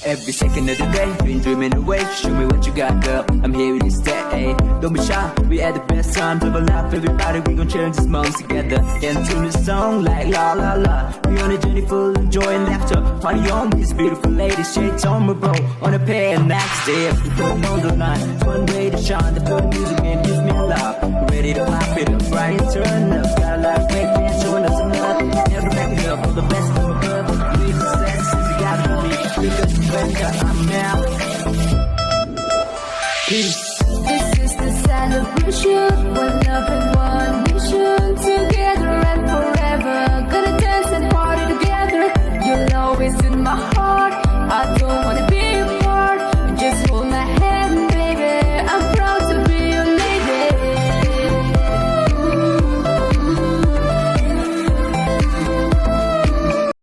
Every second of the day, been dreaming away. Show me what you got, girl. I'm here with you stay. Don't be shy, we had the best times of our life. Everybody, we gon' share this moment together. Dance to the song like la la la. We on a journey full of joy and laughter. Party on with this beautiful lady, shades on my bro. On a pair of next day, we don't know the line. It's one way to shine, the good music and gives me love. Ready to pop it up, right and turn up. Got a lot of great fans showing us some love. Never back it up, all the best from above. We success since you got to me. Because I'm out. Peace. This is the celebration, one love and one mission.